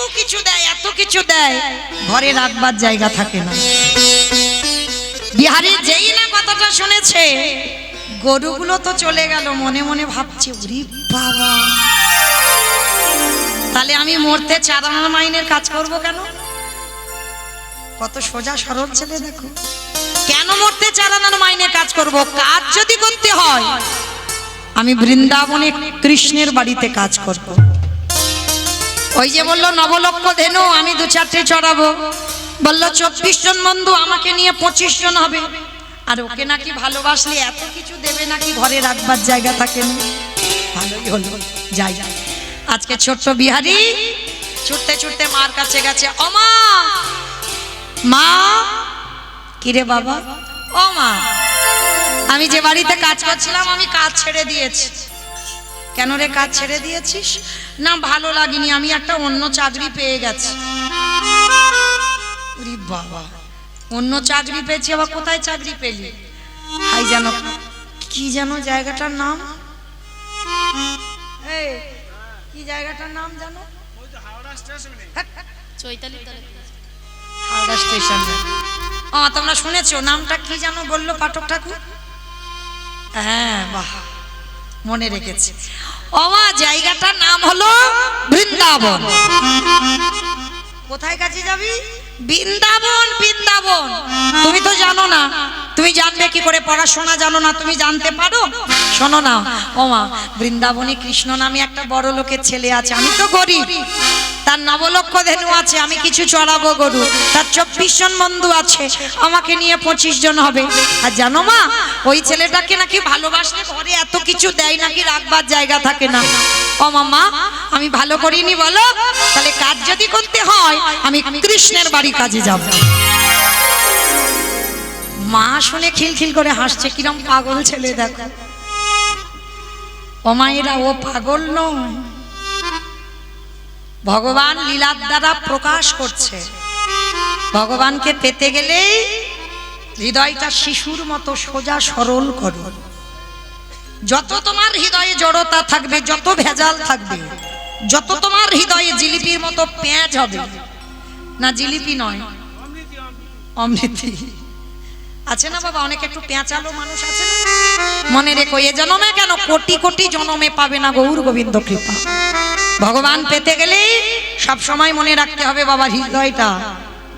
এত কিছু দেয় ঘরে রাখবার জায়গা থাকে না। বিহারী যেই না কথাটা শুনেছে গরুগুলো তো চলে গেল, মনে মনে ভাবছে ওরে বাবা, তাহলে আমি মরতে 4 আনা মাইনের কাজ করব কেন? কত সোজা সরল ছেলে দেখো, কেন মরতে 4 আনার মাইনে কাজ করব? কাজ যদি করতে হয় আমি বৃন্দাবনে কৃষ্ণের বাড়িতে কাজ করব। ওই যে বললো নবলক্ষ ধেনু আমি 2-4টে চড়াবো, বললো 24 জন বন্ধু আমাকে নিয়ে 25 জন হবে, আর ওকে নাকি ভালোবাসলে এত কিছু দেবে নাকি ঘরে রাখবার জায়গা থাকে না। ভালোই হলো, যাই আজকে ছোট্ট বিহারী ছুটতে ছুটতে মার কাছে গেছে। ও মা, মা কিরে বাবা? ও মা, আমি যে বাড়িতে কাজ করছিলাম আমি কাজ ছেড়ে দিয়েছি। কেন রে কাজ ছেড়ে দিয়েছিস? না ভালো লাগেনি, আমি একটা অন্য চাকরি পেয়ে গেছি। ওরে বাবা, অন্য চাকরি পেয়েছি? আবার কোথায় চাকরি পেলি? হাই জানো কি জানো জায়গাটার নাম? এই কি জায়গাটার নাম জানো? হাওড়া স্টেশন। ও তোমরা শুনেছো নামটা কি জানো বললো পাঠক ঠাকুর? হ্যাঁ বাহ, মনে রেখেছি। ওমা জায়গাটার নাম হলো বৃন্দাবন। কোথায় কাছে যাবি? বৃন্দাবন। বৃন্দাবন তুমি তো জানো না, তুমি জানবে কি করে? পড়াশোনা জানো না, তুমি জানতে পারো? শোনো না ওমা, বৃন্দাবনে কৃষ্ণ নামে একটা বড় লোকের ছেলে আছে, আমি তো গরিব, তার নবলক্ষ ধেনু আছে, আমি কিছু চড়াবো গরু, তার 24 জন বন্ধু আছে, আমাকে নিয়ে 25 জন হবে। আর জানো মা, ওই ছেলেটাকে নাকি ভালোবাসলে ঘরে এত কিছু দেয় নাকি রাখবার জায়গা থাকে না। ও মামা, আমি ভালো করিনি বলো? তাহলে কাজ যদি করতে হয় আমি কৃষ্ণের বাড়ি কাজে যাব। মা শুনে খিলখিল করে হাসছে, কিরম পাগল ছেলে দেখো। ও মায়েরা, ও পাগল নয়, ভগবান লীলার দ্বারা প্রকাশ করছে। ভগবানকে পেতে গেলে হৃদয়টা শিশুর মতো সোজা সরল করো। যত তোমার হৃদয়ে জড়তা থাকবে, যত ভেজাল থাকবে, যত তোমার হৃদয়ে জিলিপির মতো পেঁয়াজ হবে, না জিলিপি নয় অমৃতি আছে না বাবা, অনেক একটু পেঁচালো মানুষ আছে না, মনে রেখো এ জন্মে কেন কোটি কোটি জন্মে পাবে না গৌর গোবিন্দ কৃপা। ভগবান পেতে গেলে সব সময় মনে রাখতে হবে বাবার হৃদয়টা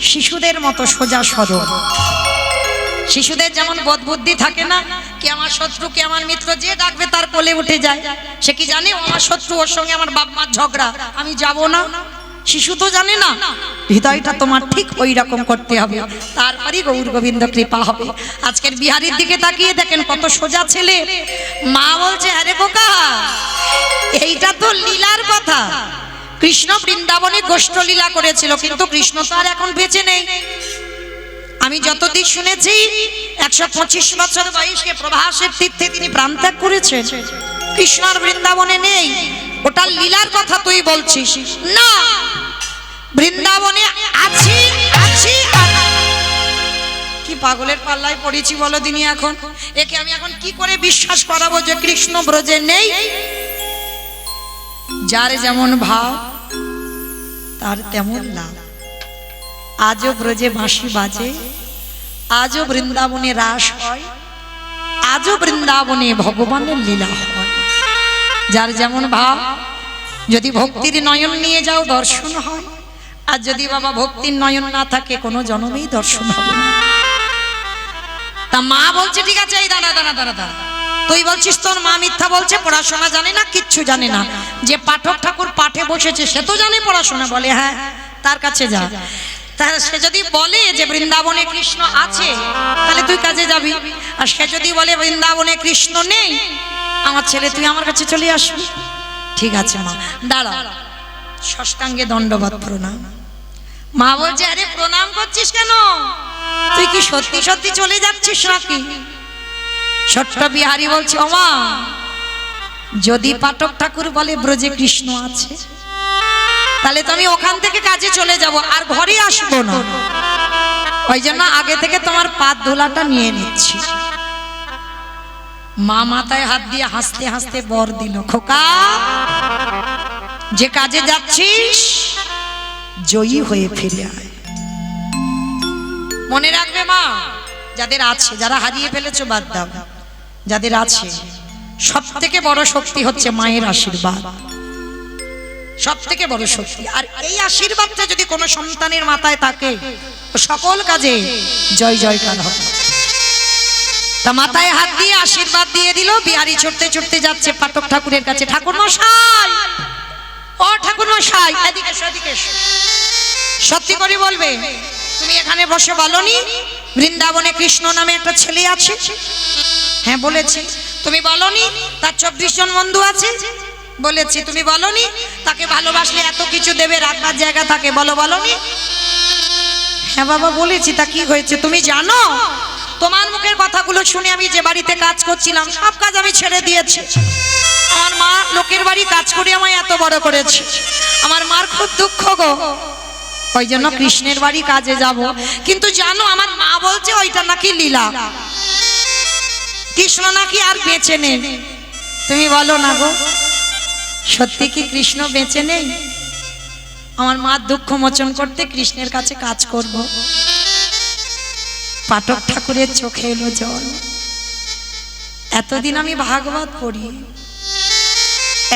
শিশুদের মতো সোজা সরল। শিশুদের যেমন বোধ বুদ্ধি থাকে না, কে আমার শত্রু কে আমার মিত্র, যে ডাকবে তার কোলে উঠে যায়। সে কি জানে ও আমার শত্রু, ওর সঙ্গে আমার বাপ মার ঝগড়া, আমি যাব না? শিশু তো জানে না। হৃদয়টা তোমার ঠিক ওই রকম করতে হবে, তারপরই গৌর গোবিন্দ কৃপা হবে। আজকের বিহারীর দিকে তাকিয়ে দেখেন কত সোজা ছেলে। মা বলছে আরে খোকা, এইটা তো লীলার কথা। কৃষ্ণ বৃন্দাবনে গোষ্ঠ লীলা করেছিল, কিন্তু কৃষ্ণ তো আর এখন বেঁচে নেই। আমি যতদিন শুনেছি 125 বছর বয়সে প্রভাসের তীর্থে তিনি প্রাণত্যাগ করেছেন। কৃষ্ণ আর বৃন্দাবনে নেই, ওটা লীলার কথা তুই বলছিস না। বৃন্দাবনে আছি আছি। কি পাগলের পাল্লায় পড়েছি বলো দিনি। এখন একে আমি এখন কি করে বিশ্বাস করাবো যে কৃষ্ণ ব্রজে নেই? যার যেমন ভাব তার তেমন লাভ। আজও ব্রজে বাঁশি বাজে, আজও বৃন্দাবনে রাস হয়, আজও বৃন্দাবনে ভগবানের লীলা হয়। যার যেমন ভাব, যদি ভক্তির নয়ন নিয়ে যাও দর্শন হয়, আর যদি বাবা ভক্তির নয়ন না থাকে কোনো জন্মেই দর্শন হবে না। তা মা বলছে ঠিক আছে, এই দাঁড়া দাঁড়া দাঁড়া দাঁড়া, তুই বলছিস তোর মা মিথ্যা বলছে, পড়াশোনা জানে না, কিচ্ছু জানে না। যে পাঠক ঠাকুর পাঠে বসেছে সে তো জানে পড়াশোনা, বলে হ্যাঁ তার কাছে যা। তাহলে সে যদি বলে যে বৃন্দাবনে কৃষ্ণ আছে তাহলে তুই কাজে যাবি, আর সে যদি বলে বৃন্দাবনে কৃষ্ণ নেই, আমার ছেলে তুই আমার কাছে চলে আসবি। ঠিক আছে মা, দাঁড়া, ষষ্ঠাঙ্গে দণ্ডবত প্রণাম। মা বলছে আরে প্রণাম করছিস কেন? তুই কি সত্যি সত্যি চলে যাচ্ছিস নাকি? ছোট্ট বিহারী বলছে ও মা, যদি পাঠক ঠাকুর বলে ব্রজে কৃষ্ণ আছে তাহলে তো আমি ওখান থেকে কাজে চলে যাব, আর ঘরে আসবো না। ওই জন্য আগে থেকে তোমার পাত ধুলাটা নিয়ে নিচ্ছি। মা মাথায় হাত দিয়ে হাসতে হাসতে বর দিল, খোকা যে কাজে যাচ্ছিস জয়ী হয়ে ফিরে আয়। মনে রাখবে মা, যাদের আছে, যারা হারিয়ে ফেলেছো বাদ দাও, যাদের আছে সব থেকে বড় শক্তি হচ্ছে মায়ের আশীর্বাদ, সব থেকে বড় শক্তি। আর এই আশীর্বাদটা যদি কোনো সন্তানের মাথায় থাকে তো সকল কাজে জয় জয়কার হবে। তা মাথায় হাত দিয়ে আশীর্বাদ দিয়ে দিল। বিহারি ছুটতে ছুটতে যাচ্ছে পাঠক ঠাকুরের কাছে। ঠাকুর মশাই, ও ঠাকুর মশাই, এদিকে এসো, এদিকে এসো। সত্যি করে বলবে, তুমি এখানে বসে বলনি বৃন্দাবনে কৃষ্ণ নামে একটা ছেলে আছে? হ্যাঁ বলেছি। তুমি বলনি তার 24 জন বন্ধু আছে? বলেছি। তুমি বলনি তাকে ভালোবাসলে এত কিছু দেবে, রাখবার জায়গা থাকে? বলনি? হ্যাঁ বাবা বলেছি। তা কি হয়েছে তুমি জানো? তোমার মুখের কথাগুলো শুনে আমি যে বাড়িতে কাজ করছিলাম সব কাজ আমি ছেড়ে দিয়েছি। আমার মা লোকের বাড়ি কাজ করে আমায় এত বড় করেছে। আমার মার খুব দুঃখ গো, ওই জন্য কৃষ্ণের বাড়ি কাজে যাব। কিন্তু জানো আমার মা বলছে ওইটা নাকি লীলা, কৃষ্ণ নাকি আর বেঁচে নেই। তুমি বলো না গো, সত্যি কি কৃষ্ণ বেঁচে নেই? আমার মার দুঃখ মোচন করতে কৃষ্ণের কাছে কাজ করব। পাঠক ঠাকুরের চোখে এলো জল। এতদিন আমি ভাগবত পড়ি,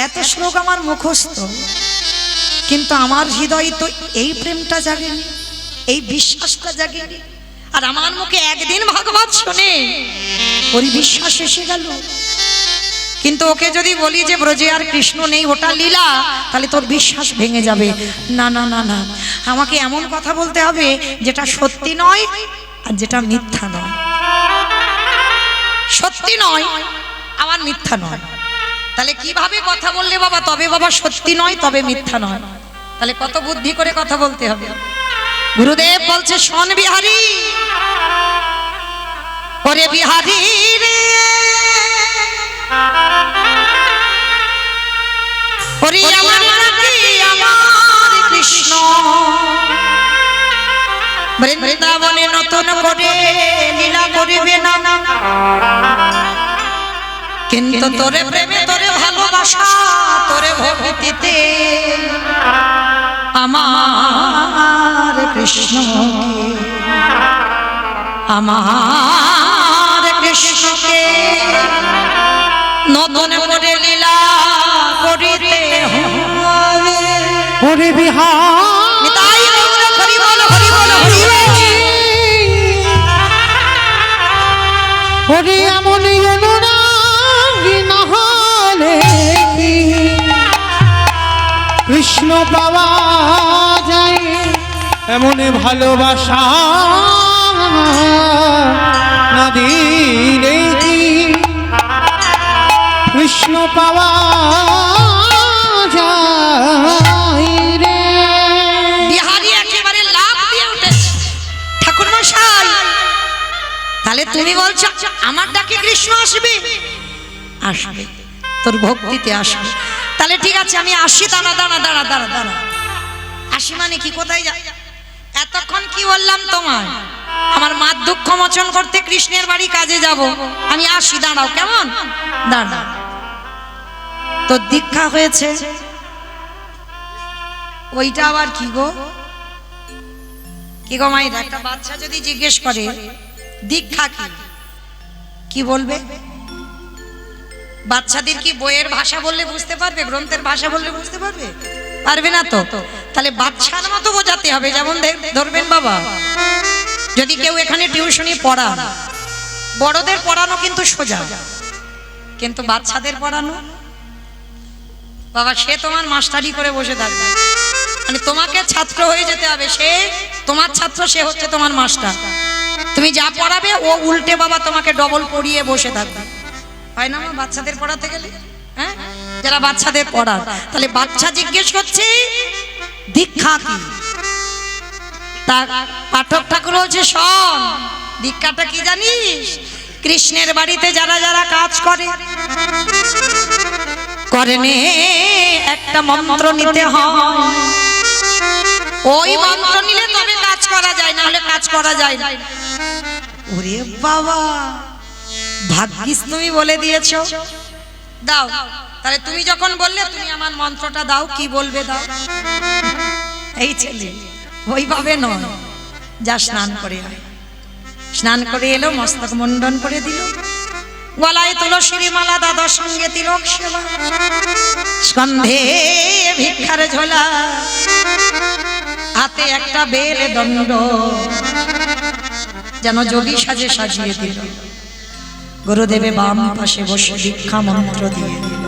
এত শ্লোক আমার মুখস্থ, কিন্তু আমার হৃদয়ে তো এই প্রেমটা জাগেনি, এই বিশ্বাসটা জাগেনি। আর আমার মুখে একদিন ভাগবত শুনে ওর বিশ্বাস এসে গেল। কিন্তু ওকে যদি বলি যে ব্রজে আর কৃষ্ণ নেই, ওটা লীলা, তাহলে তোর বিশ্বাস ভেঙে যাবে। না না না না, আমাকে এমন কথা বলতে হবে যেটা সত্যি নয় আর যেটা মিথ্যা নয়। সত্যি নয় আবার মিথ্যা নয়। তাহলে কিভাবে কথা বললে বাবা তবে বাবা সত্যি নয় তবে মিথ্যা নয়? তাহলে কত বুদ্ধি করে কথা বলতে হবে। গুরুদেব বলছে, শোন বিহারী, ওরে বিহারী রে, ওরে আমার কৃষ্ণ বৃন্দাবনে নতুন করে লীলা করিবে না, কিন্তু তোরে প্রেমে তোরে ভালোবাসা তোরে ভক্তিতে আমার কৃষ্ণকে, আমার কৃষ্ণকে নতুন করে লীলা করিতে হবে। ওরে বিহারী, হরি বল হরি বল হরি বল। ওরে এমন অনুরাগী না হলে কি কৃষ্ণ পাওয়া যায়? এমন ভালোবাসা না দিলে কি কৃষ্ণ পাওয়া যায় রে? বিহারী একেবারে লাফ দিয়ে উঠেছে। ঠাকুর মশাই, তাহলে তুমি বলছো আমার ডাকে কৃষ্ণ আসবে? আসবে, তোর ভক্তিতে আসবে। তাহলে ঠিক আছে আমি আসি। দাঁড়া দাঁড়া দাঁড়া দাঁড়া দাঁড়া, আসি মানে কি? কোথায় যা? এতক্ষণ কি বললাম তোমার? আমার মার দুঃখ মোচন করতে কৃষ্ণের বাড়ি কাজে যাব, আমি আসি। দাঁড়াও, কেমন? দাঁড়া। তোর দীক্ষা হয়েছে, ওইটা আবার কি গো? কি গো মাইরা, একটা বাচ্চা যদি জিজ্ঞেস করে দীক্ষা কি, কি বলবে? বাচ্চাদের কি বইয়ের ভাষা বললে বুঝতে পারবে? গ্রন্থের ভাষা বললে বুঝতে পারবে? পারবে না তো। তাহলে বাচ্চার মতো বোঝাতে হবে। যেমন ধরবেন বাবা, যদি কেউ এখানে টিউশনি পড়ান, বড়দের পড়ানো কিন্তু সোজা, কিন্তু বাচ্চাদের পড়ানো বাবা, সে তোমার মাস্টারি করে বসে থাকবে। মানে তোমাকে ছাত্র হয়ে যেতে হবে। সে তোমার ছাত্র, সে হচ্ছে তোমার মাস্টার। তুমি যা পড়াবে ও উল্টে বাবা তোমাকে ডবল পড়িয়ে বসে থাকবে। হয় না বাচ্চাদের পড়াতে গেলে? হ্যাঁ, যারা বাচ্চাদের পড়ান, তাহলে বাচ্চা জিজ্ঞেস করছে দীক্ষা কি? তা পাঠক ঠাকুর বলছে, শোন, দীক্ষাটা কি জানিস? কৃষ্ণের বাড়িতে যারা যারা কাজ করে করেনে একটা মন্ত্র নিতে হয়। ওই মন্ত্র নিলে তবে কাজ করা যায়, না হলে কাজ করা যায় না। ওরে বাবা, ভাগ্যিস তুমি বলে দিয়েছো। দাও, তাহলে তুমি যখন বললে তুমি আমার মন্ত্রটা দাও। কি বলবে? দাও। এই ছেলে ওইভাবে নয়, যা স্নান করে আয়। স্নান করে এলো, মস্তক মুন্ডন করে দিল, গলায় তুলসীর মালা, দাদার সঙ্গে তিলক সেবা, স্কন্ধে ভিক্ষার ঝোলা, হাতে একটা বেল দণ্ড, যেন যোগী সাজে সাজিয়ে দিল। গুরুদেবে বাম পাশে বসে দীক্ষা মন্ত্র দিয়ে দিল।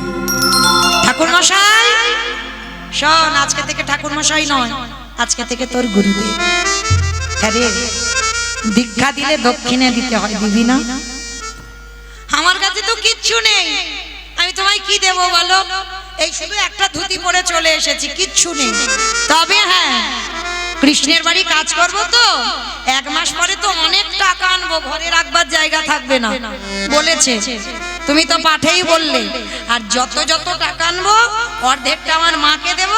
ঠাকুর মশাই শোন, আজকে থেকে ঠাকুর মশাই নয়, আজকে থেকে তোর গুরুদেব। আরে দীক্ষা দিলে দক্ষিণে দিতে হয়, দিবি না? আমার কাছে তো কিচ্ছু নেই, আমি তোমায় কি দেব বলো? এই শুধু একটা ধুতি পরে চলে এসেছি, কিচ্ছু নেই। তবে হ্যাঁ, কৃষ্ণের বাড়ি কাজ করব তো, 1 মাস পরে তো অনেক টাকা আনবো, ঘরে রাখবার জায়গা থাকবে না বলেছে। তুমি তো পাঠেই বললে, আর যত যত টাকা আনবো অর্ধেকটা আমার মাকে দেব,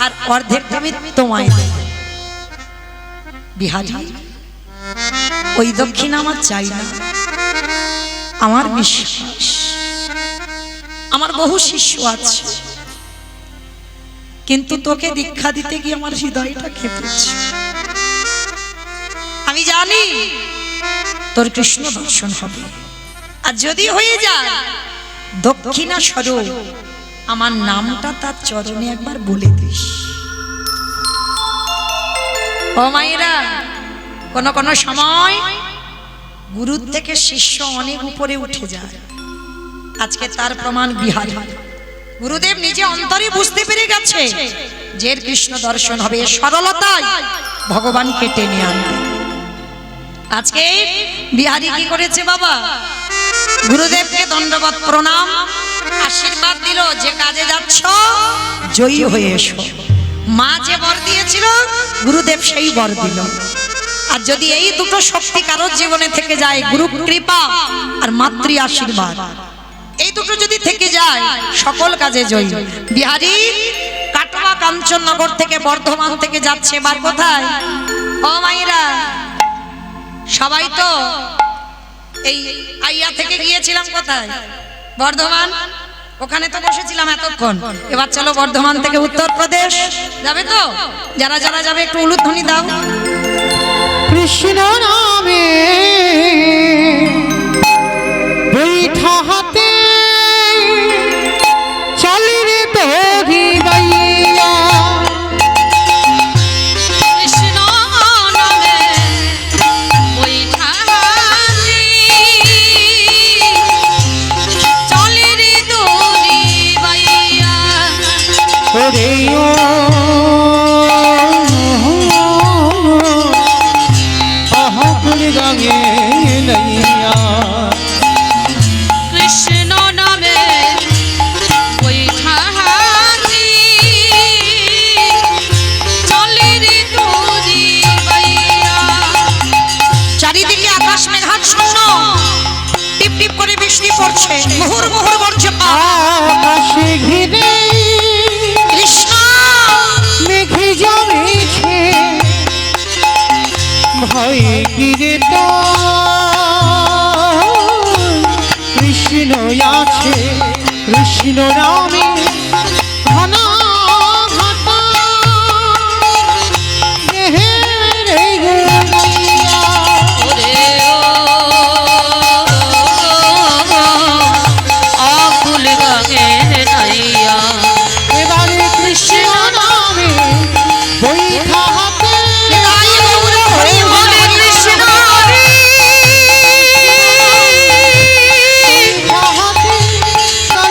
আর অর্ধেকটা আমি তোমায় দেব। বিহারী, ওই দক্ষিণ আমার চাই না। আমার বিশ্বাস, আমার বহু শিষ্য আছে, কিন্তু তোকে দীক্ষা দিতে গিয়ে আমার হৃদয়টা কেঁপেছে। আমি জানি তোর কৃষ্ণ দর্শন হবে, আর যদি হয়ে যায় দক্ষিণা স্বরূপ আমার নামটা তার চরণে একবার বলে দিস। ও মায়েরা, কোন কোন সময় গুরুর থেকে শিষ্য অনেক উপরে উঠে যায়। আজকে তার প্রমাণ বিহারী। গুরুদেব নিজে অন্তরে বুঝতে পেরে গেছে যে কৃষ্ণ দর্শন হবে, সরলতায় ভগবানকে টেনে আনবে। আজকে বিহারী কি করেছে বাবা? গুরুদেবকে দণ্ডবত প্রণাম, আশীর্বাদ দিল যে কাজে যাচ্ছ জয়ী হয়ে এসো। মা যে বর দিয়েছিল, গুরুদেব সেই বর দিল। আর যদি এই দুটো শক্তি কারোর জীবনে থেকে যায়, গুরু কৃপা আর মাতৃ আশীর্বাদ, এই দুটো যদি থেকে যায় সকল কাজে জয়ী। বিহারী কাটোয়া কাঞ্চননগর থেকে বর্ধমান থেকে যাচ্ছে, এবার কোথায়? ও মাইরা, সবাই তো এই আইয়া থেকে গিয়েছিলাম কোথায়? বর্ধমান। ওখানে তো বসেছিলাম এতক্ষণ। এবার চলো বর্ধমান থেকে উত্তরপ্রদেশ যাবে তো? যারা যারা যাবে একটু উলুধ্বনি দাও। কৃষ্ণ নামে বৈঠা হাতে চলি রে তোরি বাইয়া, কৃষ্ণ নামে বৈঠা হাতে চলে রে তোরি বাইয়া। ওরে ও গাঙে নইয়া, কৃষ্ণ নামে বৈঠা হাতে চলে রে তোরি বাইয়া। চারিদিকে আকাশ মেঘাচ্ছন্ন, টিপ টিপ করে বৃষ্টি পড়ছে, মুহুর মুহুর বর্ষে আকাশে ঘিরে কৃষ্ণ মেঘে জমেছে, ভয়ে গিরে তো কৃষ্ণ আছে, কৃষ্ণ নামে ঘন ঘট রে গুনাইয়া। ওরে ও আকুল গাঙে নাইয়া। এবারে কৃষ্ণ নামে বৈঠা হাতে হরে কৃষ্ণ হরে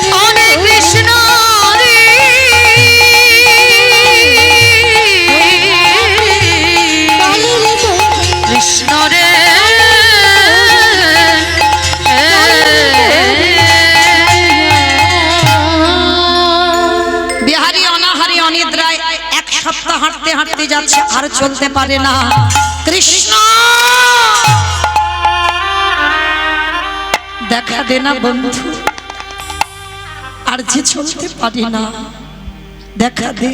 হরে কৃষ্ণ হরে কৃষ্ণ রে বিহারী অনাহারে অনিদ্রায় 1 সপ্তাহ হাঁটতে হাঁটতে যাচ্ছে, আর চলতে পারে না। কৃষ্ণ দেখা দে না বন্ধু, আর যে চলতে পারি না, দেখা দে,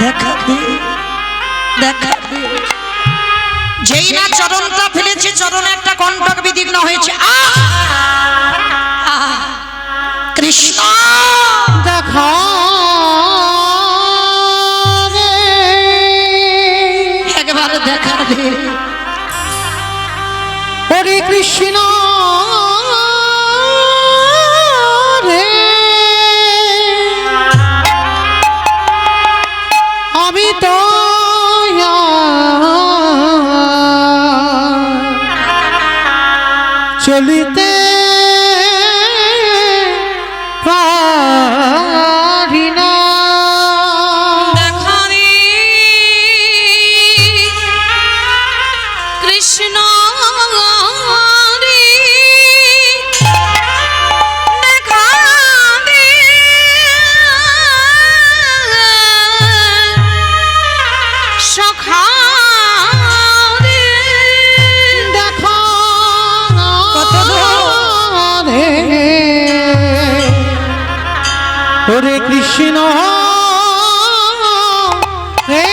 দেখা দে, দেখা দে। যেই না চরণটা ফেলেছে, চরণে একটা কণ্টক বিদীর্ণ হয়েছে। কৃষ্ণ দেখা রে এবার দেখা দে। হরে কৃষ্ণ রে আমি তো চলিতে পারি না। দেখা দে কৃষ্ণ রে, দেখা দে সখা রে, দেখা কত দূর? রে হরে কৃষ্ণ রে।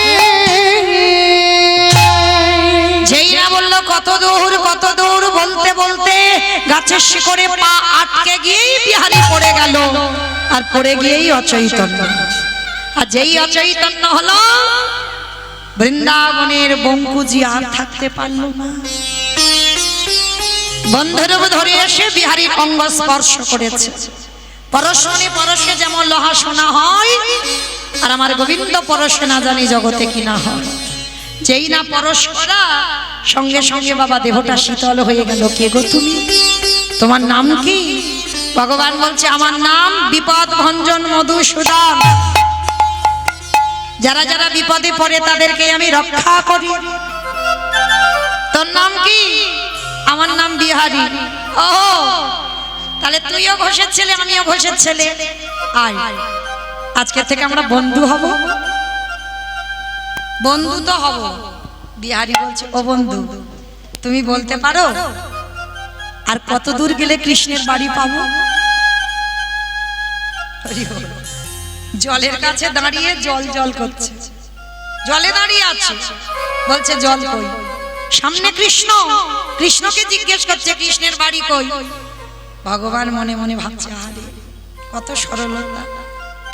যেই না বললো কত দূর কত দূর, বলতে বলতে গাছের শিকড়ে পা আটকে গিয়েই বিহারী পড়ে গেল, আর পড়ে গিয়েই অচৈতন্য। আর যেই অচৈতন্য হলো, বৃন্দাবনের বঙ্কুজি আর থাকতে পারল না। বন্ধুরূপ ধরে এসে বিহারীর অঙ্গ স্পর্শ করেছে। পরশনে পরশে যেমন লোহা সোনা হয়, আর আমার গোবিন্দ পরশে না জানি জগতে কি না হয়। যেই না পরশ করা, সঙ্গে সঙ্গে বাবা দেহটা শীতল হয়ে গেল। কে গো তুমি? তোমার নাম কি? ভগবান বলছে আমার নাম বিপদ ভঞ্জন মধুসূদন। যারা যারা বিপদে পড়ে তাদেরকে আমি রক্ষা করি। তোর নাম কি? আমার নাম বিহারী। ও তাহলে তুইও ঘোষের ছেলে, আমিও ঘোষের ছেলে। আয়, আজকে থেকে আমরা বন্ধু হব। বন্ধু তো হব। বিহারী বলছে ও বন্ধু, তুমি বলতে পারো আর কত দূর গেলে কৃষ্ণের বাড়ি পাবো? হরি বল। জলের কাছে দাঁড়িয়ে জল জল করছে, জলে দাঁড়িয়ে আছে, বলছে জল কই? সামনে কৃষ্ণ। কৃষ্ণকে জিজ্ঞেস করছে কৃষ্ণের বাড়ি কই? ভগবান মনে মনে ভাবছে আরে কত সরলতা,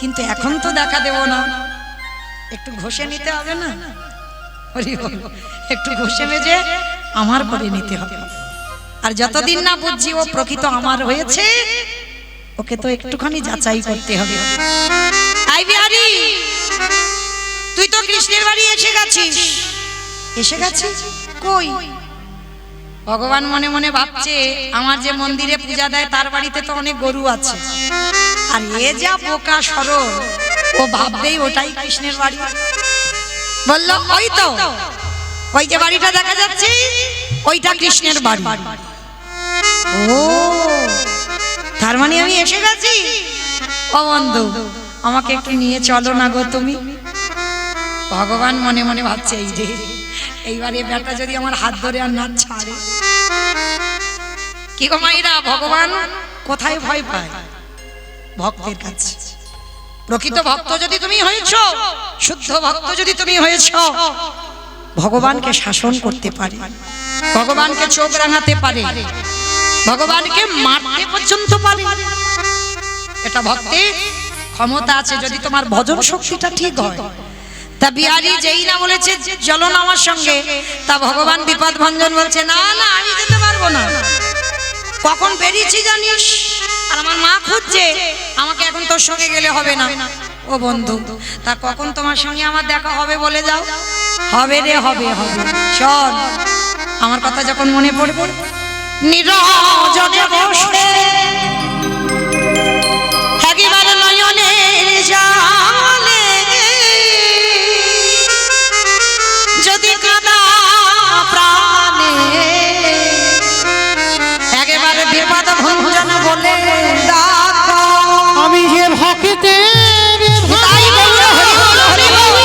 কিন্তু এখন তো দেখা দেব না, একটু ঘষে নিতে হবে না? হরি বল। একটু ঘষে মেজে আমার করে নিতে হবে। আর যতদিন না বুঝছি ও প্রকৃত আমার হয়েছে, ওকে তো একটুখানি যাচাই করতে হবে। আই বিহারী, তুই তো কৃষ্ণের বাড়ি এসে গেছিস। এসে গেছিস কই? ভগবান মনে মনে ভাবছে আমার যে মন্দিরে পূজা দেয় তার বাড়িতে তো অনেক গরু আছে, আর এ যা বোকা সরল, ও ভাববেই ওটাই কৃষ্ণের বাড়ি। বলল ওই তো, ওই যে বাড়িটা দেখা যাচ্ছে ওইটা কৃষ্ণের বাড়ি। ও তার মানে আমি এসে গেছি। ও বন্ধু, আমাকে একটু নিয়ে চলো না গো তুমি। ভগবান মনে মনে ভাবছে এই যে এইবারে বেটা যদি আমার হাত ধরে আর না ছাড়ে। কি গো মাইরা, ভগবান কোথায় ভয় পায়? ভক্তের কাছে। প্রকৃত ভক্ত যদি তুমি হয়েছো, শুদ্ধ ভক্ত যদি তুমি হয়েছো, ভগবানকে শাসন করতে পারে, ভগবানকে চোখ রাঙাতে পারে, ভগবানকে মারতে পর্যন্ত পারে। এটা ভক্তের ক্ষমতা আছে যদি তোমার ভজন শক্তিটা ঠিক হয়। তা বিহারী যেই না বলেছে চলো না আমার সঙ্গে, তা ভগবান বিপদ ভঞ্জন বলছে না না আমি যেতে পারবো না। কখন বেরিয়েছি জানিস? আর আমার মা খুঁজছে, আমাকে এখন তোর সঙ্গে গেলে হবে না। ও বন্ধু, তা কখন তোমার সঙ্গে আমার দেখা হবে বলে যাও। হবে রে, হবে হবে। চল, আমার কথা যখন মনে পড়বে নিরজনে বসে একবার নয়নের জালে যদি কাঁদা প্রাণে একবার বিপদ ভঞ্জন বলে ডাকো। আমি যে ভক্তের তাই বললো, হরি বল, হরি বল।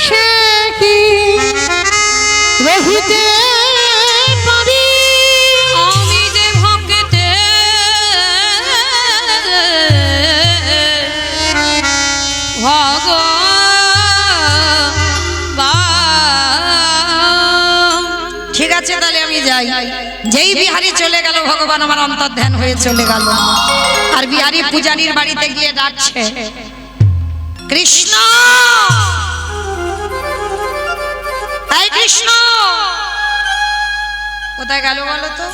সে কি রহিতে পারি? আমি যে ভক্তে ভগবান। ঠিক আছে তাহলে আমি যাই। যেই বিহারী চলে গেল, ভগবান আমার অন্তর্ধান হয়ে চলে গেল। আর বিহারী পূজারীর বাড়িতে গিয়ে ডাকছে, কৃষ্ণ, এই কৃষ্ণ। কোথায় গেল বলো তো?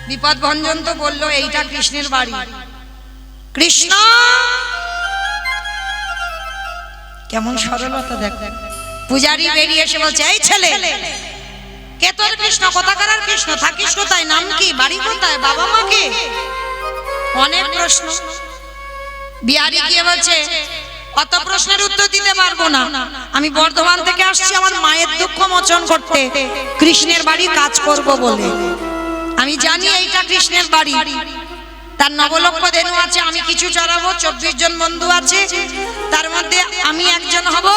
বিপদ ভঞ্জন তো বললো এইটা কৃষ্ণের বাড়ি। কৃষ্ণ, কেমন সরলতা দেখ। পূজারী বেরিয়ে এসে বলছে, এই ছেলে, কে তোর কৃষ্ণ? কোথাকার কৃষ্ণ? থাকিস কোথায়? নাম কি? বাড়ি কোথায়? বাবা মা কে? অনেক প্রশ্ন। বিহারী গিয়ে বলছে, অত প্রশ্নের উত্তর দিতে পারবো না, আমি বর্ধমান থেকে আসছি আমার মায়ের দুঃখ মোচন করতে, কৃষ্ণের বাড়ি কাজ করব বলে। আমি জানি এইটা কৃষ্ণের বাড়ি, তার নবলক্ষ ধেনু আছে, আমি কিছু চড়াবো, 24 জন বন্ধু আছে, তার মধ্যে আমি একজন হব,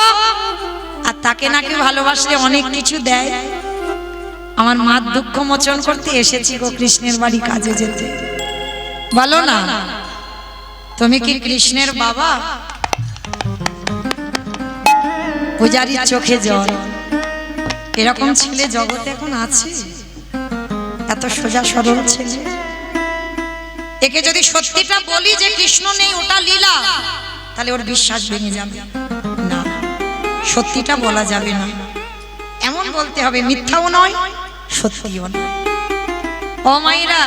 আর তাকে নাকি ভালোবাসলে অনেক কিছু দেয়। আমার মার দুঃখ মোচন করতে এসেছি গো কৃষ্ণের বাড়ি কাজে যেতে। বলো না, তুমি কি কৃষ্ণের বাবা? পূজারীর চোখে জল। এরকম ছেলে জগতে এখন আছে? এত সোজা সরল ছেলে। একে যদি সত্যিটা বলি যে কৃষ্ণ নেই, ওটা লীলা, তাহলে ওর বিশ্বাস ভেঙে যাবে। না, সত্যিটা বলা যাবে না, এমন বলতে হবে মিথ্যাও নয় সত্যিও নয়। ও মাইরা,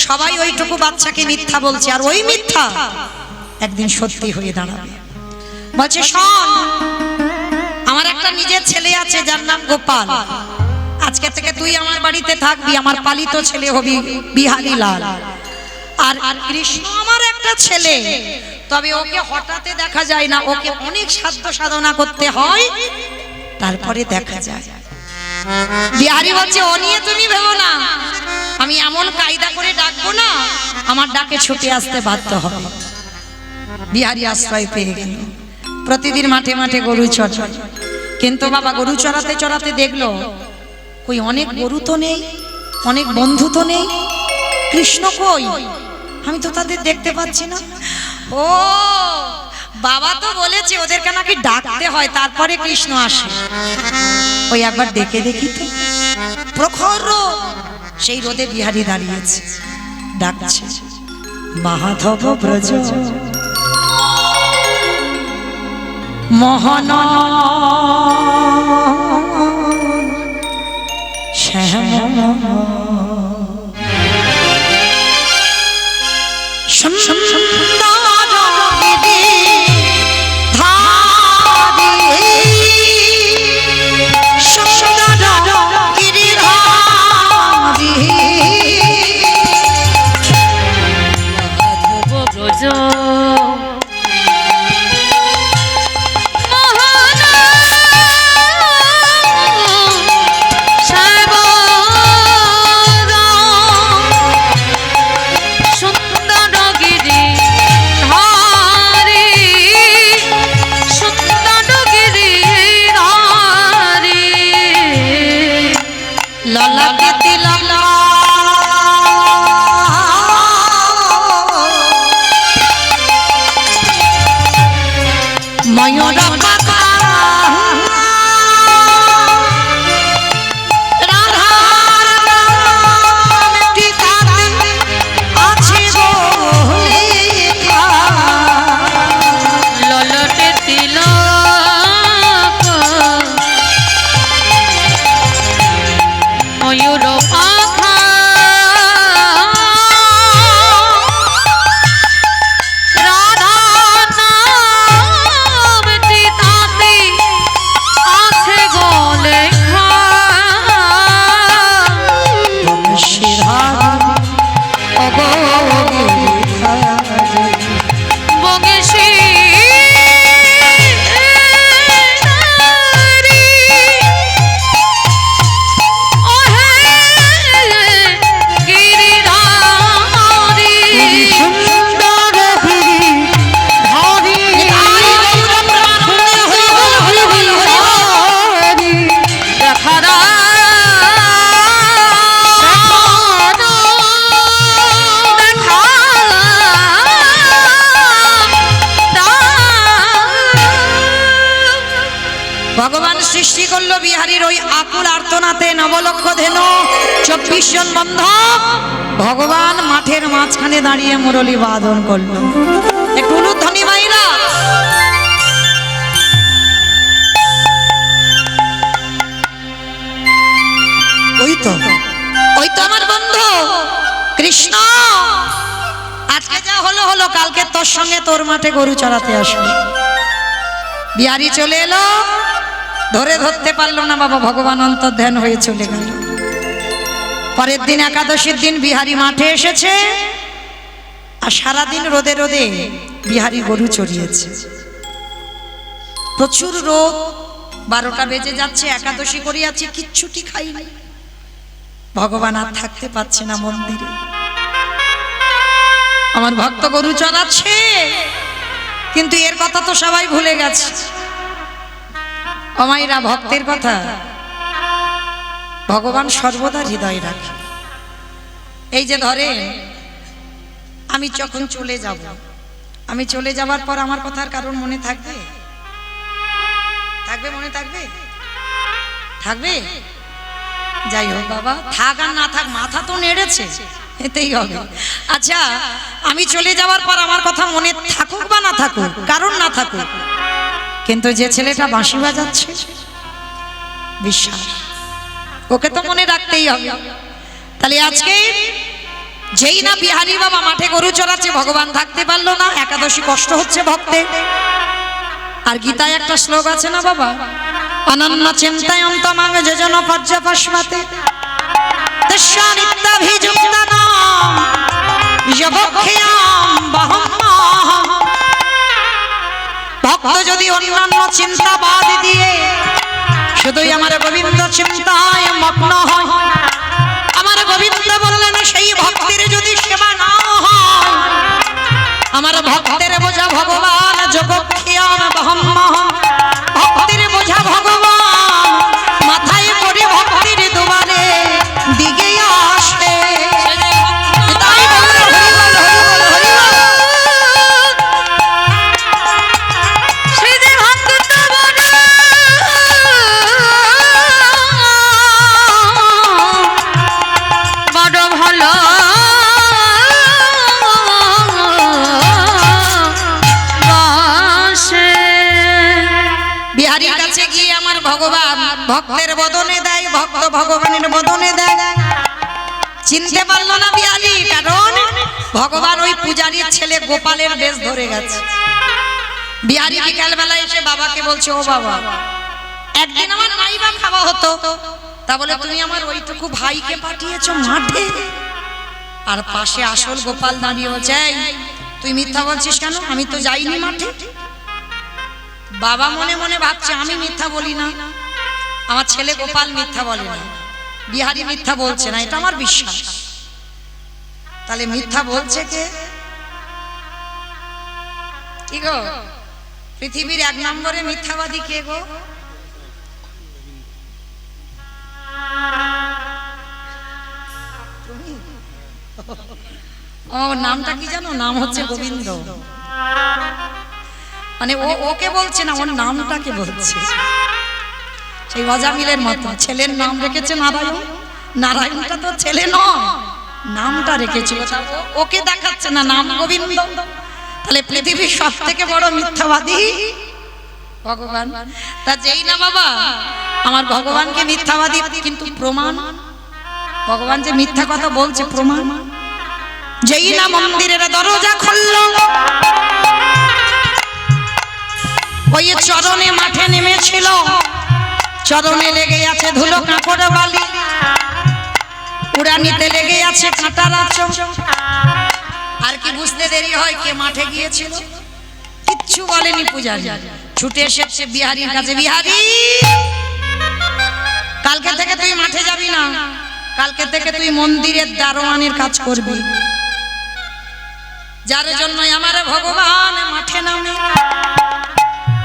সবাই ওইটুকু বাচ্চাকে মিথ্যা বলছে, আর ওই মিথ্যা একদিন সত্যি হয়ে দাঁড়াবে। বলছে, শোন, আমার একটা নিজের ছেলে আছে যার নাম গোপাল, আজকে থেকে তুই আমার বাড়িতে থাকবি, আমার পালিত ছেলে হবি বিহারী লাল। আর কৃষ্ণ আমার একটা ছেলে, তবে ওকে হঠাৎ দেখা যায় না, ওকে অনেক সাধ্য সাধনা করতে হয়, তারপরে দেখা যায়। বিহারী বলছে, ও নিয়ে তুমি ভেবো না, আমি এমন কায়দা করে ডাকবো না, আমার ডাকে ছুটে আসতে বাধ্য হবে। বিহারী আশ্রয় পেয়ে গেল। প্রতিদিন মাঠে মাঠে গরু চড়ায়, কিন্তু বাবা গরু চড়াতে চড়াতে দেখলো কই অনেক গরু তো নেই, অনেক বন্ধু তো নেই, কৃষ্ণ কই? আমি তো তাদের দেখতে পাচ্ছি না। ও বাবা তো বলেছে ওদেরকে নাকি ডাকতে হয়, তারপরে কৃষ্ণ আসে। ওই একবার ডেকে দেখি তো। প্রখর রোদ, সেই রোদে বিহারী দাঁড়িয়েছে, ডাকছে, মাধব ব্রজ মোহন শ্যাম ভগবান সৃষ্টি করলো বিহারীর ওই আকুল আর্তনাতে নবলক্ষ ধেনু 24 জন বন্ধু ভগবান মাঠের মাঝখানে দাঁড়িয়ে মুরলী বাদন করলো। একটু উলুধ্বনি ভাইরা। ওই তো আমার বন্ধু কৃষ্ণ। আজকে যা হলো হলো, কালকে তোর সঙ্গে তোর মাঠে গরু চড়াতে আসবে। বিহারি চলে এলো, ধরতে পারলো না বাবা, ভগবান অন্তর্ধান হয়ে চলে গেল। পরের দিন একাদশীর দিন বিহারি মাঠে এসেছে, আর সারাদিন রোদে রোদে বিহারি গরু চড়িয়েছে। প্রচুর রোদ, 12টা বেজে যাচ্ছে, একাদশী করিয়াছি, কিচ্ছুটি খাইনি। ভগবান আর থাকতে পারছে না মন্দিরে। আমার ভক্ত গরু চড়াচ্ছে, কিন্তু এর কথা তো সবাই ভুলে গেছে। অমাইরা ভক্তের কথা ভগবান সর্বদা হৃদয়ে রাখে। এই যে ধরে আমি যখন চলে যাব, আমি চলে যাবার পর আমার কথার কারণ মনে থাকবে? থাকবে? মনে থাকবে? থাকবে? যাই হোক বাবা, থাক আর না থাক, মাথা তো নেড়েছে, এতেই হবে। আচ্ছা, আমি চলে যাওয়ার পর আমার কথা মনে থাকুক বা না থাকুক, কারণ না থাকুক, কিন্তু যে ছেলেটা বাঁশি বাজাচ্ছে, বিশ্বাস, ওকে তো মনে রাখতেই হবে। তাহলে আজকে যেই না বিহারী বাবা মাঠে গরু চড়াচ্ছে, ভগবান থাকতে পারলো না, একাদশী কষ্ট হচ্ছে ভক্তের। আর গীতায় একটা শ্লোক আছে না বাবা, অনন্য চিন্তায়ন্তমাং যোজন পর্যপস্মতে তস্যা নিত্যাভিযুক্তানাম যবক্ষয়াম বহম্মহম। ভক্ত যদি অন্যান্য চিন্তা বাদ দিয়ে শুধুই আমার গোবিন্দ চিন্তায় মগ্ন হয়, আমার গোবিন্দ বললেন সেই ভক্তের যদি সেবা না হয়, আমার ভক্তের বোঝা ভগবান যোগক্ষয়াম বহম্মহম। ভক্তের বোঝা ভগবান মাথায় করে ভক্তির দুবারে দিকে আসে। তাই বলে হরি বল, হরি বল, হরি বল। সেই যে ভক্ত বলে বড় ভালো বাসে। বিহারীর কাছে গিয়ে আমার ভগবান ভক্তের বদনে দেয়, ভক্ত ভগবানের বদনে দেয়। চিনতে পারলো না বিহারী, কারণ ভগবান ওই পূজারীর ছেলে গোপালের বেশ ধরে গেছে। বিহারী বিকাল বেলা এসে বাবাকে বলছে, ও বাবা, একদিন আমার নাইবা খাওয়া হতো, তা বলে তুমি আমার ওইটুকু ভাইকে পাঠিয়েছো মাঠে, আর পাশে আসল গোপাল দাঁড়িয়ে হচ্ছে, তুই মিথ্যা বলছিস কেন? আমি তো যাইনি মাঠে। বাবা মনে মনে ভাবছে আমি মিথ্যা বলি না, আমার ছেলে গোপাল মিথ্যা বলে না, বিহারী মিথ্যা বলছে না, এটা আমার বিশ্বাস। তাহলে মিথ্যা বলছে কে? কি গো, পৃথিবীর 1 নম্বরে মিথ্যাবাদী কে গো? ও, নামটা কি জানো? নাম হচ্ছে গোবিন্দ। মানে ওকে বলছে না, ওর নামটাকে বলছে। সেই অজামিলের মতো ছেলের নাম রেখেছে নারায়ণ। নারায়ণটা তো ছেলে নয়, নামটা রেখেছিল, ওকে দেখাচ্ছে না, নাম গোবিন্দ। তাহলে পৃথিবীর সব থেকে বড় মিথ্যাবাদী ভগবান। তা যেই না বাবা আমার ভগবানকে মিথ্যাবাদী, কিন্তু প্রমাণ ভগবান যে মিথ্যা কথা বলছে, প্রমাণ। যেই না মন্দিরের দরজা খুলল, ওই চরণে মাঠে নেমেছিল, চরণে লেগে আছে ধুলো কাপড় বালি, উড়ানিতে লেগে আছে কাঁটার আঁচল। আর কি বুঝতে দেরি হয় কে মাঠে গিয়েছিল? কিচ্ছু বলেনি পূজারী, ছুটে এসেছে বিহারীর কাছে, বিহারী কালকে থেকে তুই মাঠে যাবি না, কালকে থেকে তুই মন্দিরের দারোয়ানের কাজ করবি, যার জন্য আমার ভগবান মাঠে নামে।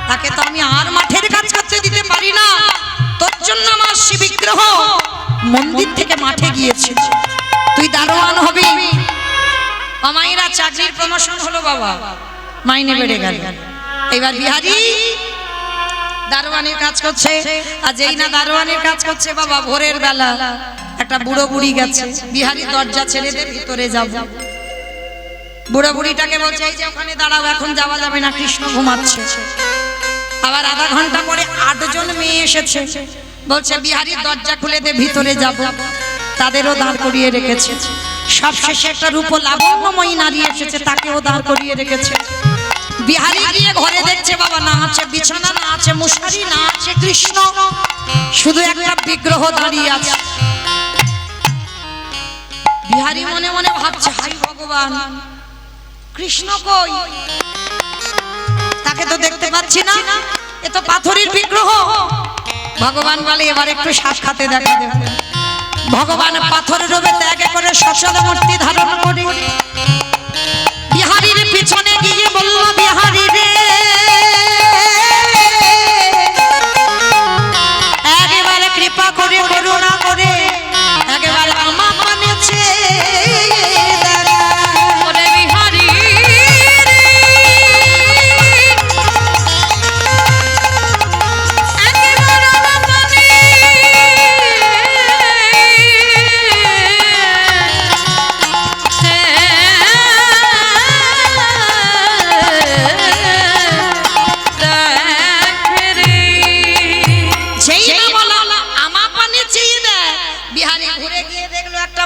তাকে তো আমি আর মাঠের কাজ করতে দিতে পারি না, তোর জন্য আমার শিব বিগ্রহ মন্দির থেকে মাঠে গিয়েছে, তুই দারোয়ান হবি। আমাইরা চাকরির প্রমোশন হলো বাবা, মাইনে বেড়ে গেল। এবার বিহারী দারোয়ানের কাজ করছে, আর যেই না দারোয়ানের কাজ করছে বাবা, ভোরের বেলা একটা বুড়ো বুড়ি গেছে, বিহারি দরজা ছেড়ে দে, ভিতরে যাব। বুড়ো বুড়িটাকে বলছে এই যে ওখানে দাঁড়াও, এখন যাওয়া যাবে না, কৃষ্ণ ঘুমাচ্ছে। আবার আধা ঘন্টা পরে 8 জন মেয়ে এসেছে, বলছে বিহারির দরজা খুলে দে, ভিতরে যাব। তাদেরও দাঁড় করিয়ে রেখেছে। সবশেষে একটা রূপ লাবণ্যময়ী নারী এসেছে, তাকেও দাঁড় করিয়ে রেখেছে। বিহারি গিয়ে ঘরে দেখছে বাবা না আছে বিছানা, না আছে মশারি, না আছে কৃষ্ণ, শুধু একটা বিগ্রহ দাঁড়িয়ে আছে। বিহারি মনে মনে ভাবছে হাই ভগবান, কৃষ্ণ কই? তাকে তো দেখতে পাচ্ছি না, এ তো পাথরের বিগ্রহ। ভগবান বলে এবার একটু সাক্ষাতে দেখা দেবে। ভগবান পাথরের রূপে ত্যাগ করে সচল মূর্তি ধারণ করে বিহারীর পিছনে গিয়ে বলল, বিহারী রে, একেবারে কৃপা করে করুণা করে একেবারে আমার মানেছে ওরে বিহারি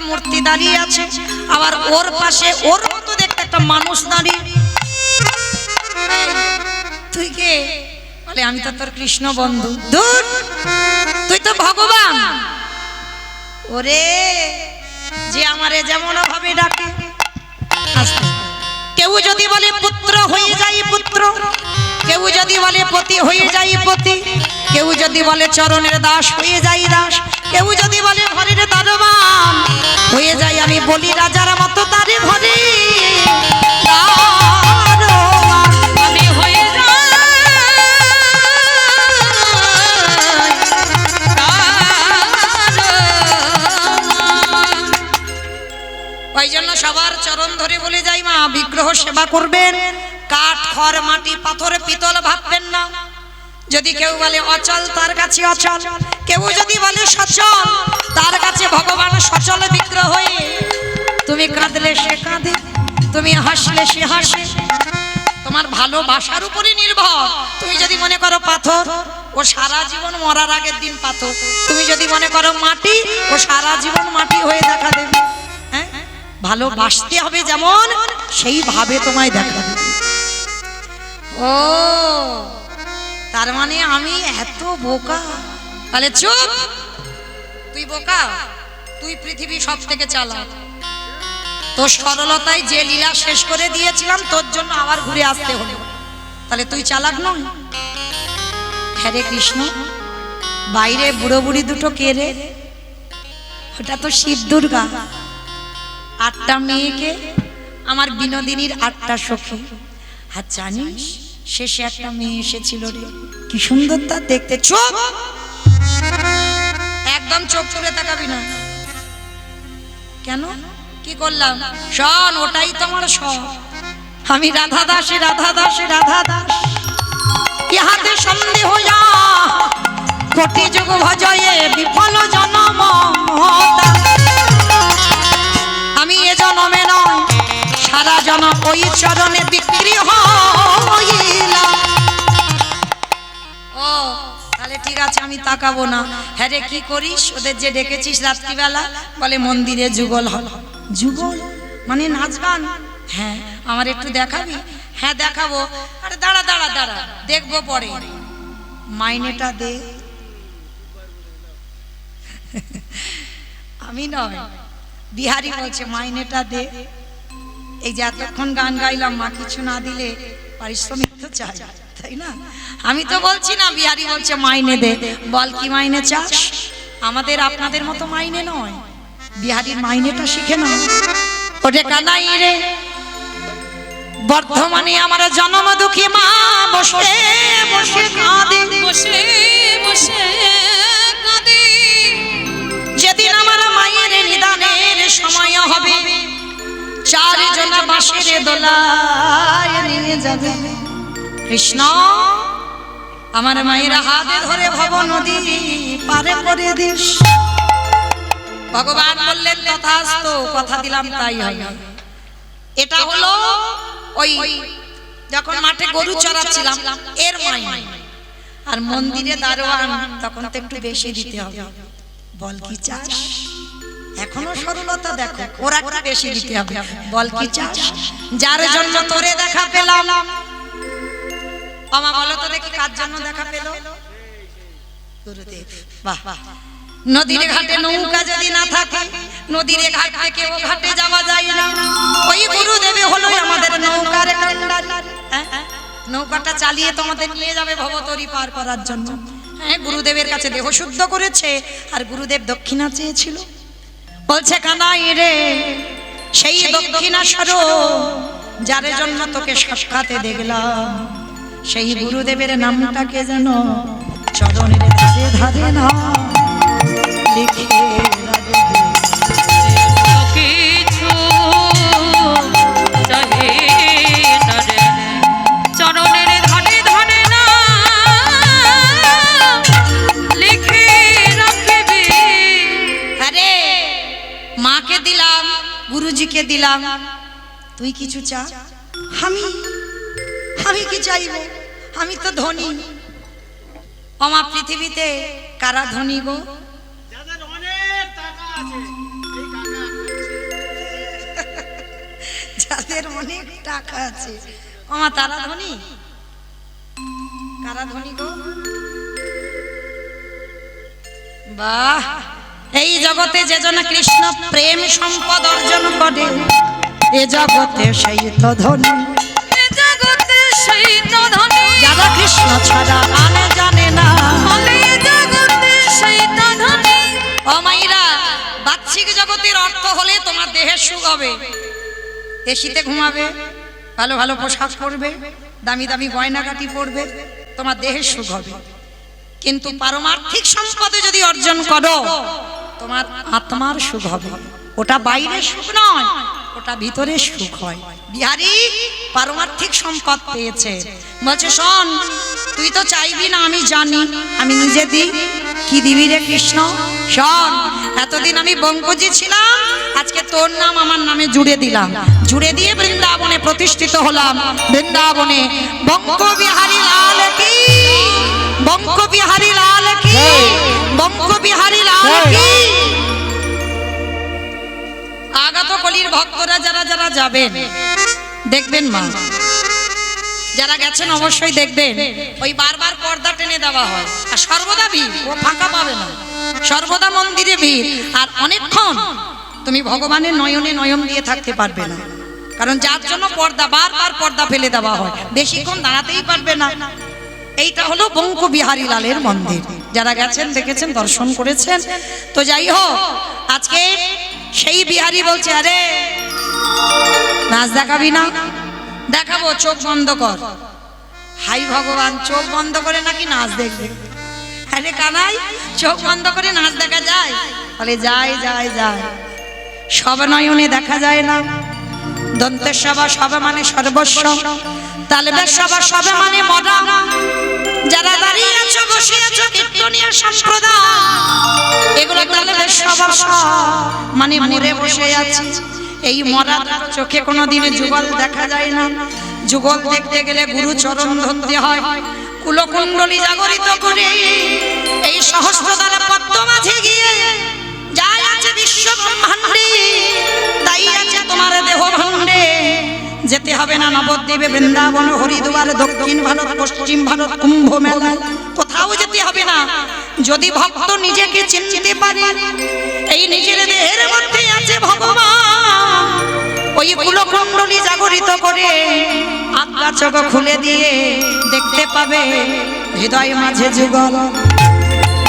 মূর্তি দাঁড়িয়ে আছে, আবার ওর পাশে ওর মতো দেখতে একটা মানুষ দাঁড়িয়ে। তুই কে? বলে আমি তো তোর কৃষ্ণ বন্ধু। দূর, তুই তো ভগবান। ওরে, যে আমারে যেমন ভাবে ডাকে। কেউ যদি বলে পুত্র হয়ে যাই পুত্র, কেউ যদি বলে পতি হয়ে যাই পতি, কেউ যদি বলে চরণের দাস হয়ে যাই দাস, কেউ যদি বলে ঘরের দারোয়ান হয়ে যাই আমি, বলি রাজার মতো তারে ঘরে আমি হয়ে যাই। ওই জন্য সবার চরণ ধরে বলে যাই মা, বিগ্রহ সেবা করবেন, কাঠ খড় মাটি পাথর পিতল ভাববেন না। যদি কেউ বলে অচল, তার কাছে অচল, কেউ যদি বলে সচল, তার কাছে ভগবান সচল বিগ্রহ হয়ে। তুমি কাঁদলে সে কাঁদে, তুমি হাসলে সে হাসে, তোমার ভালোবাসার উপরে নির্ভর। তুমি যদি মনে করো পাথর, ও সারা জীবন মরার আগের দিন পাথর। তুমি যদি মনে করো মাটি, ও সারা জীবন মাটি হয়ে দেখা দেবে। হ্যাঁ, ভালোবাসতে হবে যেমন, সেইভাবে তোমায় দেখা দেবে। ও তার মানে আমি এত বোকা? তাহলে চুপ, তুই বোকা, তুই পৃথিবী সব থেকে চালাক। তোর সরলতায় যে লীলা শেষ করে দিয়েছিলাম, তোর জন্য আবার ঘুরে আসতে হলো। তাহলে তুই চালাক নয়? হ্যাঁ রে কৃষ্ণ, বাইরে বুড়ো বুড়ি দুটো কে রে? ওটা তো শিব দুর্গা। 8টা মেয়েকে আমার বিনোদিনীর 8টা সখী। আর জানিস শেষে একটা মেয়ে এসেছিল রে, কি সুন্দর তা দেখতে। চুপ, একদম চোখ তুলে তাকাবি না। কেন, কি করলাম? শোন, ওটাই তোমার সব। আমি রাধা দাসী, রাধা দাসী, রাধা দাস, ইহাতে সন্দেহ যা কোটি যুগ ভজয়ে বিফল জনম মহতা। আমি এ জনমে নয়, সারা জনম ওই চরণে বিক্রি হইলাম। ও তাহলে ঠিক আছে, আমি তাকাবো না। হ্যাঁ রে, কি করিস? ওদের যে ডেকেছিস রাত্রিবেলা, বলে মন্দিরে যুগল হল। যুগল মানে নাচ গান? হ্যাঁ, আমার একটু দেখাবি? হ্যাঁ দেখাবো। আরে দাঁড়া দাঁড়া দাঁড়া, দেখবো পরে, মাইনেটা দে। আমি নয়, বিহারি বলছে মাইনেটা দে। এই যে এতক্ষণ গান গাইলাম, মা কিছু না দিলে পারিশ্রমিক তো চাই, তাই না? আমি তো বলছি না, বিহারি বলছে মাইনে দে। বল কি মাইনে চাস? আমাদের আপনাদের মতো মাইনে নয়, বিহারির মাইনেটা শিখে নাও। ওরে কানাই রে, বর্ধমানে আমার জন্ম দুঃখী মা বসে বসে কাঁদে, বসে বসে কাঁদে। যেদিন আমার মায়ের নিদানের সময় হবে, 4 জন বাঁশের দোলায় নিয়ে যাবে। কৃষ্ণ আমার মায়ের হাতে ধরে ভব নদী পারে করে দিস। ভগবান বললেন তথাস্তু, কথা দিলাম তাই হবে। এটা হলো ওই যখন মাঠে গরু চড়াচ্ছিলাম এর মাইনে, আর মন্দিরে দারোয়ান তখন তো একটু বেশি দিতে হবে। বল কি চাস, এখনো সরলতা দেখো, ওরা একটু বেশি দিতে হবে। বল কি চাস, যার জন্য তোরে দেখা পেলাম। আমা বলো তো দেখি কার জন্য দেখা পেল? গুরুদেব। বাহ বাহ। নদীর ঘাটে নৌকা যদি না থাকে, নদীর ঘাট থেকে ও ঘাটে যাওয়া যায় না। ওই গুরুদেবে হলো আমাদের নৌকার কান্ডারি। নৌকাটা চালিয়ে তোমাদের নিয়ে যাবে ভবতরী পার করার জন্য। হ্যাঁ, গুরুদেবের কাছে দেহ শুদ্ধ করেছে, আর গুরুদেব দক্ষিণা চেয়েছিল। বলছে কানাই রে, সেই দক্ষিণা স্বরূপ যার জন্য তোকে সাক্ষাতে দেখলাম, সেই গুরুদেবের নামটাকে যেন চরণের ধারে ধারে না লিখে রাখবি। কিছু চাহে না রে, চরণের ধারে ধারে না লিখে রাখবি। আরে মাকে দিলাম, গুরুজিকে দিলাম, তুই কিছু চা। আমি কি চাইব? আমি তো ধনী। আমা পৃথিবীতে কারা ধনী গো? যাদের অনেক টাকা আছে, এই কাকা যাদের অনেক টাকা আছে, আমা তারা ধনী? কারা ধনী গো? বাহ, এই জগতে যে জন কৃষ্ণ প্রেম সম্পদ অর্জন করে, এ জগতে সেই তো ধনী। এ জগতে সেই তো ধনী, যারা কৃষ্ণ ছাড়া আনে জানে না। বলে এ জগতে সেই তো ধনী। ও মাইরা, বাহ্যিক জগতের অর্থ হলে তোমার দেহের সুখ হবে, এসিতে ঘুমাবে, ভালো ভালো পোশাক পরবে, দামি দামি গয়নাগাটি পরবে, তোমার দেহের সুখ হবে। কিন্তু পারমার্থিক সম্পদে যদি অর্জন করো, তোমার আত্মার সুখ হবে। ওটা বাইরের সুখ নয়, ওটা ভিতরের সুখ হয়। বিহারী পারমার্থিক সম্পদ পেয়েছে, বলছে শোন, তুই তো চাইবি না আমি জানি, আমি নিজে দিই। কি দিবি রে কৃষ্ণ? শোন, এতদিন আমি বঙ্কজি ছিলাম, আজকে তোর নাম আমার নামে জুড়ে দিলাম, জুড়ে দিয়ে বৃন্দাবনে প্রতিষ্ঠিত হলাম। বৃন্দাবনে বঙ্ক বিহারী লাল কি, বঙ্ক বিহারী লাল কি, বঙ্ক বিহারী লাল কি। আগত কলির ভক্তরা যারা যারা যাবেন দেখবেন, মা যারা গেছেন অবশ্যই দেখবেন, ওই বারবার পর্দা টেনে দেওয়া হয়, আর সর্বদা ভিড়, ও ফাঁকা পাবে না, সর্বদা মন্দিরে ভিড়। আর অনেকক্ষণ তুমি ভগবানের নয়নে নয়ন দিয়ে থাকতে পারবে না, কারণ যার জন্য পর্দা, বারবার পর্দা ফেলে দেওয়া হয়, বেশিক্ষণ দাঁড়াতেই পারবে না। এইটা হলো বঙ্ক বিহারী লালের মন্দির। যারা গেছেন, দেখেছেন, দর্শন করেছেন। তো যাই হোক, আজকে সেই বিহারী বলছে, আরে নাচ দেখাবি না? দেখাবো, চোখ বন্ধ কর। হাই ভগবান, চোখ বন্ধ করে নাকি নাচ দেখবে? আরে কানাই, চোখ বন্ধ করে নাচ দেখা যায়? বলে যায় যায় যায়, সব নয়নে দেখা যায় না। দন্তের সভা সব মানে সর্বস্ব, তালবের সভা সব মানে মরা। যারা দাঁড়িয়ে আছো, বসে আছো, কীর্তনিয়া সম্প্রদায়, এগুলো তালবের সভা মানে মরে বসে আছে। এই মরা চোখে কোনোদিন যুগল দেখা যায় না। যুগল দেখতে গেলে গুরু চরণ ধরতে হয়। কুলকুণ্ডলী জাগরিত করে এই সহস্রধারা পদ্ম মাঝে গিয়ে যাই আছে বিশ্ব ব্রহ্মাণ্ডে, তাই আছে তোমার দেহ ভাণ্ডে। যেতে হবে না নবদ্বীপে, বৃন্দাবন, হরিদ্বার, দক্ষিণ ভারত, পশ্চিম ভারত, কুম্ভ মেলা, কোথাও যেতে হবে না। যদি ভক্ত নিজেকে চিনতে পারে, এই নিজের দেহের মধ্যে আছে ভগবান, ওই কুলকুণ্ডলী জাগরিত করে আজ্ঞা চোখ খুলে দিয়ে দেখতে পাবে হৃদয় মাঝে যুগল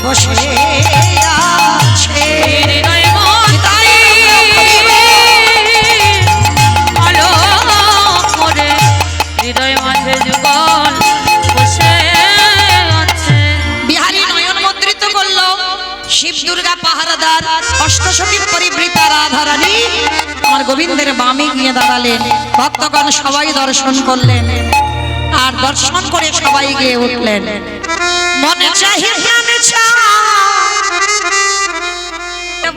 বসে আছে। হৃদয় মন্দিরে আলো করে, হৃদয় মাঝে যুগল বসে আছে। বিহারী নয়ন মুদ্রিত করলো, শিব দুর্গা পাহারাদার, অষ্টসখী পরিবৃতা রাধারানী আমার গোবিন্দের বামে গিয়ে দাঁড়ালেন। ভক্তগণ সবাই দর্শন করলেন, আর দর্শন করে সবাই গিয়ে উঠলেন। মনে চাহে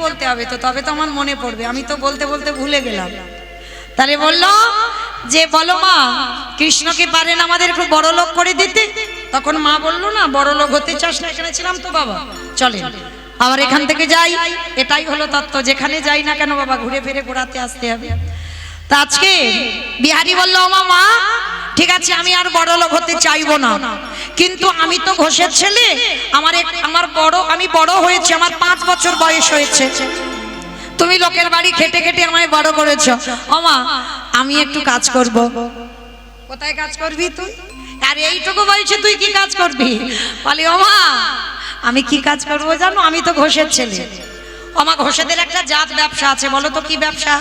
বলতে হবে তো, তবে তো আমার মনে পড়বে, আমি তো বলতে বলতে ভুলে গেলাম। তাহলে বললো যে বলো মা, কৃষ্ণকে পারেন আমাদের একটু বড় লোক করে দিতে? তখন মা বললো না, বড় লোক হতে চাস না? এখানে ছিলাম তো বাবা, চলে আবার এখান থেকে যাই। এটাই হলো তত্ত্ব, যেখানে যাই না কেন বাবা ঘুরে ফিরে ঘোরাতে আসতে হবে। তা আজকে বিহারী বললো মা ঠিক আছে, আমি আর বড় লোক হতে চাইবো না, কিন্তু আমি তো ঘোষের ছেলে, আমি বড় হয়েছে, আমার 5 বছর বয়স হয়েছে, তুমি লোকের বাড়ি খেটে খেটে আমায় বড় করেছো, মা আমি একটু কাজ করব। কোথায় কাজ করবি তুই? আর এইটুকু বয়সে তুই কি কাজ করবি? বলি মা আমি কি কাজ করবো জানো, আমি তো ঘোষের ছেলে। মা ঘোষেদের একটা জাত ব্যবসা আছে, বলো তো কি ব্যবসা?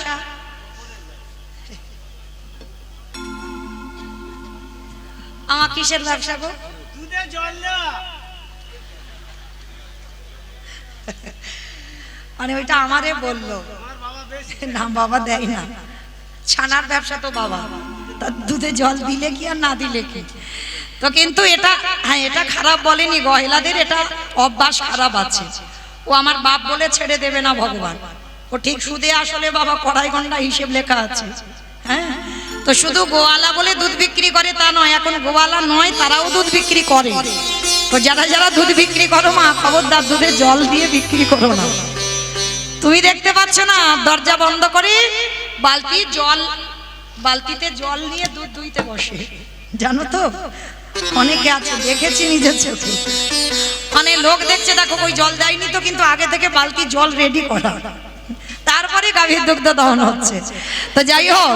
আমার কিসের ব্যবসা গো? দুধে জল দেওয়া। মানে ওইটা আমারে বললো, আমার বাবা বেশ না বাবা দেয় না, ছানার ব্যবসা তো বাবা, তার দুধে জল দিলে কি আর না দিলে কি। তো কিন্তু এটা, হ্যাঁ এটা খারাপ বলেনি, গহেলাদের এটা অভ্যাস খারাপ আছে। ও আমার বাপ বলে ছেড়ে দেবে না ভগবান, ও ঠিক সুদে আসলে বাবা কড়াই গন্ডা হিসেব লেখা আছে। হ্যাঁ, তো শুধু গোয়ালা বলে দুধ বিক্রি করে তা নয়, এখন গোয়ালা নয় তারাও দুধ বিক্রি করে। তো যারা যারা দুধ বিক্রি করো মা, খবরদার দুধে জল দিয়ে বিক্রি করো না। তুমি দেখতে পাচ্ছ না, দরজা বন্ধ করে বালতিতে জল নিয়ে দুধ দুইতে বসে, জানো তো অনেকে আছে, দেখেছি নিজের চোখে। মানে লোক দেখছে দেখো ওই জল দেয়নি তো, কিন্তু আগে থেকে বালতি জল রেডি করা, তারপরে গাভীর দুগ্ধ দহন হচ্ছে। তো যাই হোক,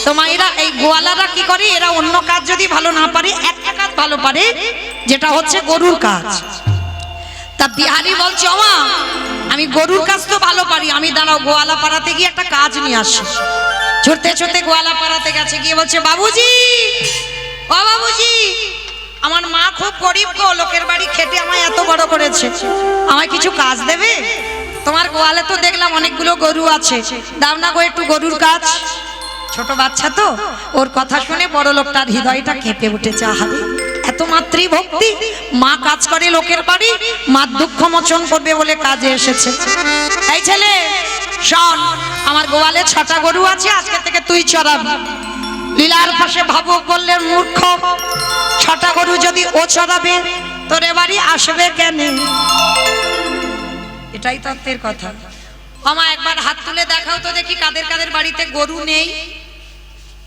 তো মায়েরা এই গোয়ালারা কি করে, এরা অন্য কাজ যদি ভালো না পারে, একটা কাজ ভালো পারে, যেটা হচ্ছে গরুর কাজ। তা বিহারী বলছে মা আমি গরুর কাজ তো ভালো পারি, আমি দাঁড়াও গোয়ালা পাড়াতে গিয়ে একটা কাজ নিয়ে আসি। ছুটতে ছুটতে গোয়ালা পাড়াতে গেছে, গিয়ে বলছে বাবুজি, ও বাবুজি, আমার মা খুব গরিব গো, লোকের বাড়ি খেটে আমায় এত বড় করেছে, আমায় কিছু কাজ দেবে? তোমার গোয়ালে তো দেখলাম অনেকগুলো গরু আছে, দাও না গো একটু গরুর কাজ। ছোট বাচ্চা তো, ওর কথা শুনে বড় লোকটার হৃদয়টা কেঁপে উঠেছে। আহারে এত মাতৃভক্তি, মা কাজ করে লোকের বাড়ি, মা দুঃখ মোচন করবে বলে কাজে এসেছে। এই ছেলে শোন, আমার গোয়ালে 6টা গরু আছে, আজকে থেকে তুই চড়াবি। লীলার পাশে ভাবুক বললেন মূর্খ, 6টা গরু যদি ও চড়াবে তোর বাড়ি আসবে কেন? এটাই তত্ত্বের কথা। আমা একবার হাত তুলে দেখাও তো দেখি কাদের কাদের বাড়িতে গরু নেই,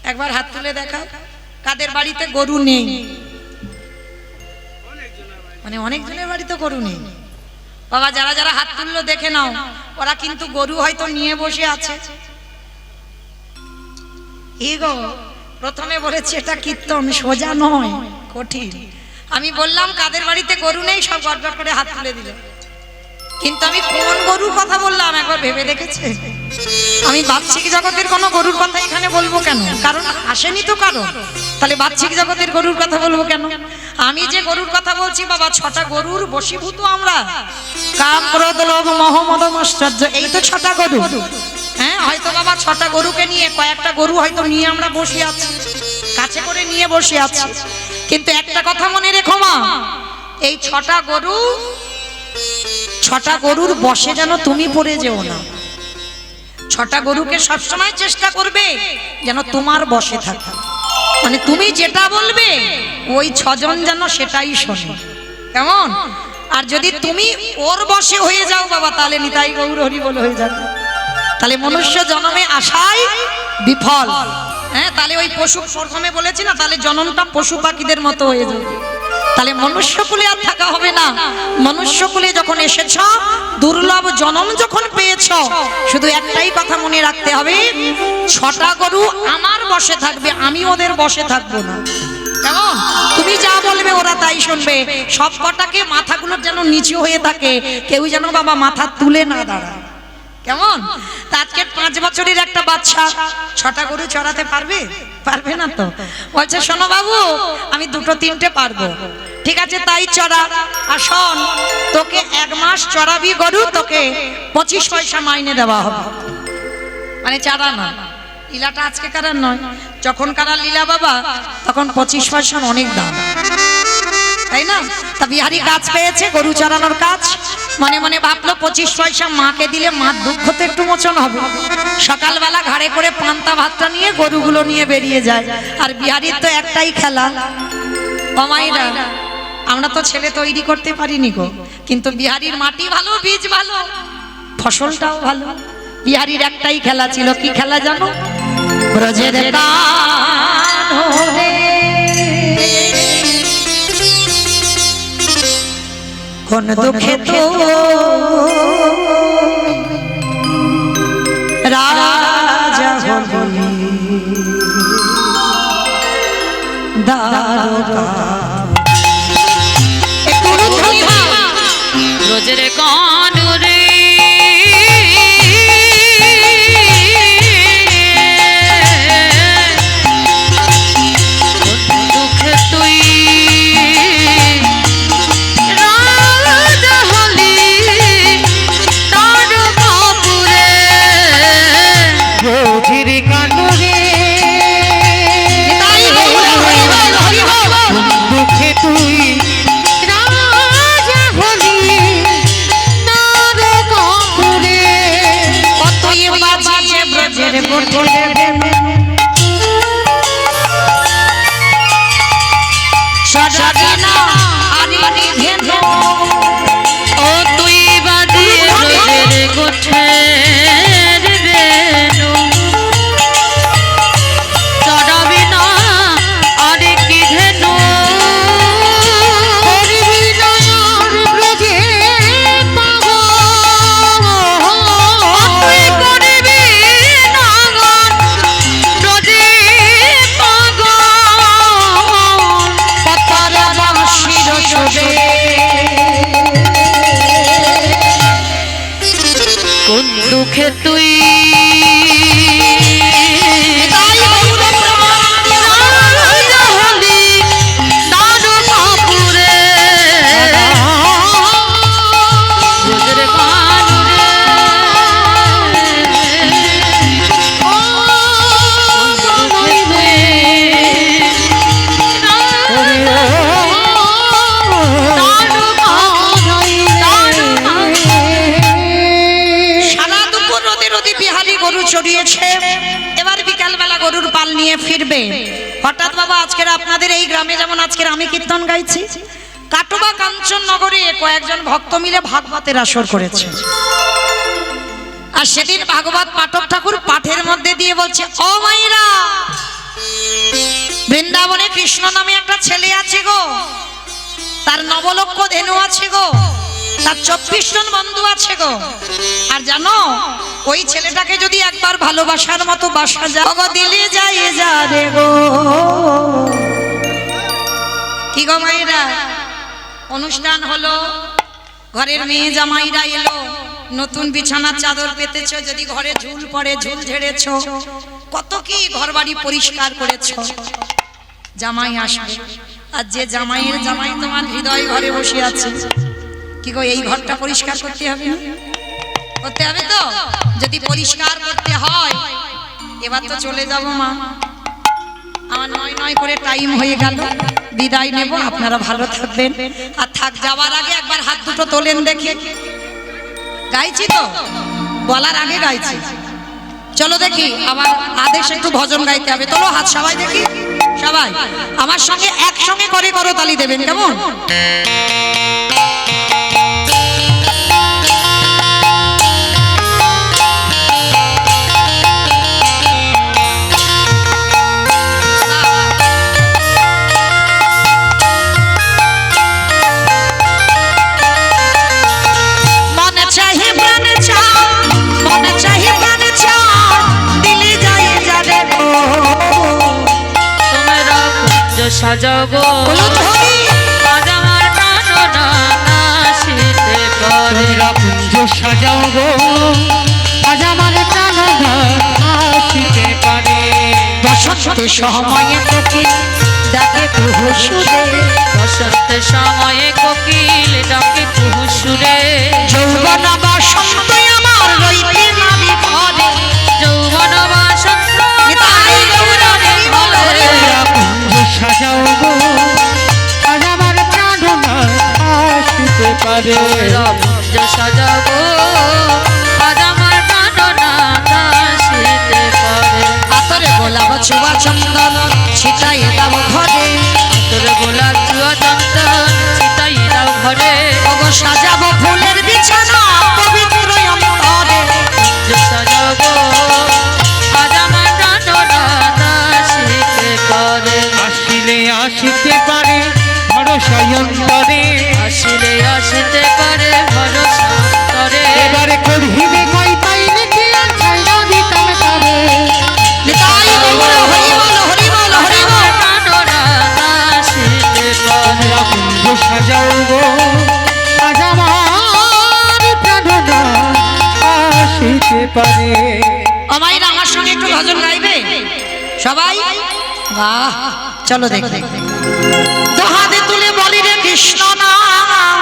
একবার হাত তুলে দেখাও কাদের বাড়িতে গরু নেই। মানে অনেকজনের বাড়িতে গরু নেই বাবা, যারা যারা হাত তুললো দেখে নাও, ওরা কিন্তু গরু হয়তো নিয়ে বসে আছে। এগো প্রথমে বলেছি এটা কীর্তন, সোজা নয়, কঠিন। আমি বললাম কাদের বাড়িতে গরু নেই, সব গড়গড় করে হাত তুলে দিল, কিন্তু আমি কোন গরুর কথা বললাম একবার ভেবে দেখেছে? আমি বাহ্যিক জগতের কোনো গরুর কথা এখানে বলবো কেন? কারণ আসেনি তো কারণ, তাহলে বাহ্যিক জগতের গরুর কথা বলবো কেন? আমি যে গরুর কথা বলছি বাবা, 6টা গরুর বশীভূত আমরা, কাম ক্রোধ লোভ মোহ মদ মাশ্চর্য, এই তো 6টা গরু। হ্যাঁ হয়তো বাবা 6টা গরুকে নিয়ে কয়েকটা গরু হয়তো নিয়ে আমরা বসে আছি, কাছে করে নিয়ে বসে আছি, কিন্তু একটা কথা মনে রেখো মা, এই 6টা গরুর বসে যেন তুমি পড়ে যেও না। 6টা গরুকে সবসময় চেষ্টা করবে যেন তোমার বসে থাকে, মানে তুমি যেটা বলবে ওই 6 জন যেন সেটাই শোনে, কেমন? আর যদি তুমি ওর বসে হয়ে যাও বাবা, তাহলে নিতাই গৌর হরি বল হয়ে যাবে, তাহলে মনুষ্য জন্মে আশায় বিফল। হ্যাঁ, তাহলে ওই পশু, প্রথমে বলেছি না, তাহলে জন্মটা পশু পাখিদের মতো হয়ে যাবে, তাহলে মনুষ্যকুলে আর থাকা হবে না। মনুষ্যকুলে যখন এসেছ, দুর্লভ জন্ম যখন পেয়েছ, শুধু একটাই কথা মনে রাখতে হবে, 6টা গরু আমার বসে থাকবে, আমি ওদের বসে থাকবো না, কেমন? তুমি যা বলবে ওরা তাই শুনবে। সব কটাকে মাথাগুলো যেন নিচু হয়ে থাকে, কেউ যেন বাবা মাথা তুলে না দাঁড়ায়, কেমন? আজকে 5 বছরের একটা বাচ্চা 6টা গরু চড়াতে পারবে? পারবে না তো। বলছে শোনো বাবু, আমি 2-3টে পারবো। ঠিক আছে তাই চড়া, আর শোন তোকে 1 মাস চড়াবি গরু, তোকে 25 পয়সা মাইনে দেওয়া হবে। মানে চারা না, লীলাটা আজকে কারার নয়, যখন কারার লীলা বাবা, তখন 25 পয়সার অনেক দাম, তাই না? তা বিহারী কাজ পেয়েছে, গরু চড়ানোর কাজ। মনে মনে ভাবলো 25 পয়সা মাকে দিলে মার দুঃখ তো একটু মোচন হবে। সকালবেলা ঘাড়ে করে পান্তা ভাতটা নিয়ে গরুগুলো নিয়ে বেরিয়ে যায়। আর বিহারীর তো একটাই খেলা, ও মাইরা আমরা তো ছেলে তৈরি করতে পারিনি গো, কিন্তু বিহারীর মাটি ভালো, বীজ ভালো, ফসলটাও ভালো। বিহারীর একটাই খেলা ছিল, কি খেলা জানো? ব্রজের কাননে কোন দুঃখে তো রাজা হলি দারোগা। একটু উলুধ্বনি দাও। রোজের গান রে দুঃখে তুই রাজা হলি তার বাপুরে রোজের কানুরে তাই হরি বল, হরি বল। দুঃখে তুই রাজা হলি নরকপুরে। কতই বাজিয়ে ব্রজের গোঠে সজানা আরি নিধেন। ও তুই বাজিয়ে রোজের গোঠের বেনু চড়াবি না আরে কি ধেনু করবি নয়ন ব্রজে পাগল। তুই করবি নাগন রোজে পাগল পতার বাঁশির সুরে কোন দুঃখে তুই রাজা হলি দারু বাপুরে রোজের গান রে সারা দুপুর রোদে রোদে বিহারী গরু চড়িয়েছে। এবার বিকালবেলা গরুর পাল নিয়ে ফিরবে। হঠাৎ বাবা আজকের আপনাদের এই গ্রামে যেমন আজকের আমি কীর্তন গাইছি, কাটোবা কাঞ্চন নগরে কয়েকজন ভক্ত মিলে ভাগবতের আসর করেছে। আর সেদিন ভাগবত পাঠক ঠাকুর পাঠের মধ্যে দিয়ে বলছে, ও মাইরা বৃন্দাবনে কৃষ্ণ নামে একটা ছেলে আছে গো, তার 9 লক্ষ ধেনু আছে গো, তার 24 জন বন্ধু আছে গো। আর জানো ওই ছেলেটাকে যদি একবার ভালোবাসার মতো বাসা যাও গো দিলে যায় যা রে গো। কি গো মাইরা, অনুষ্ঠান হলো, ঘরের মেয়ে জামাইরা এলো, নতুন বিছানার চাদর পেতেছো, যদি ঘরে ঝুল পড়ে ঝুল ঝেড়েছো, কত কি ঘরবাড়ি পরিষ্কার করেছো। জামাই আসবে, আর যে জামাইয়ের জামাই তোমার হৃদয় ঘরে বসে আছে, কি গো এই ঘরটা পরিষ্কার করতে হবে না? করতে হবে তো। যদি পরিষ্কার করতে হয়, এবার তো চলে যাব মা, আমার 9 করে টাইম হয়ে গেল, বিদায় নেব। আপনারা ভালো থাকবেন। আর থাক যাওয়ার আগে একবার হাত দুটো তোলেন দেখি। গাইছি তো, বলার আগে গাইছি। চলো দেখি আবার আদেশ একটু ভজন গাইতে হবে। তোলো হাত সবাই দেখি, সবাই আমার সঙ্গে একসঙ্গে করে করতালি দেবেন, কেমন? সাজাবো আজ আমার প্রাণনা আসিতে পারে। পুঞ্জ সাজাও গো আজ আমার প্রাণ আসিতে পারে। বসন্তের সময়ে কোকিল ডাকে কুহু সুরে, বসন্তের সময়ে কোকিল ডাকে কুহু সুরে। যৌবন বসন্ত আমার রইতে নামি ঘরে, যৌবন বসন্ত তাই গৌরবে ঘরে। পুঞ্জ সাজাও গো আজ আমার প্রাণ আসিতে পারে। পুঞ্জ চন্দন ছিটাই দাও ঘরে তোর গোলাপ জুয়া চন্দন ছিটাই দাও ঘরে ওগো সাজাবো ফুলের বিছানা পবিত্র অন্তরে সাজাও গো আজ আমার প্রাণরা আসিতে পারে আসিলে আসিতে পারে ভরসা অন্তরে আসিলে আসিতে পারে ভরসা করে এবারে করিবে কই পাই নাকি আর ছাইরা দিতাম তারে নিতাই গৌর হরি বল হরি বল হরি বল প্রাণরা আসিতে পারে তোমরা কুঞ্জ সাজাও গো আজ আমার প্রাণনা আসিতে পারে আমায় আমার সঙ্গে একটু ভজন গাইবে সবাই বাহ চলো দেখ হাতে তুলে বলি রে কৃষ্ণ নাম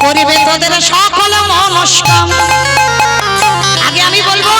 করিবে তোদের সকল মনস্কাম আগে আমি বলবো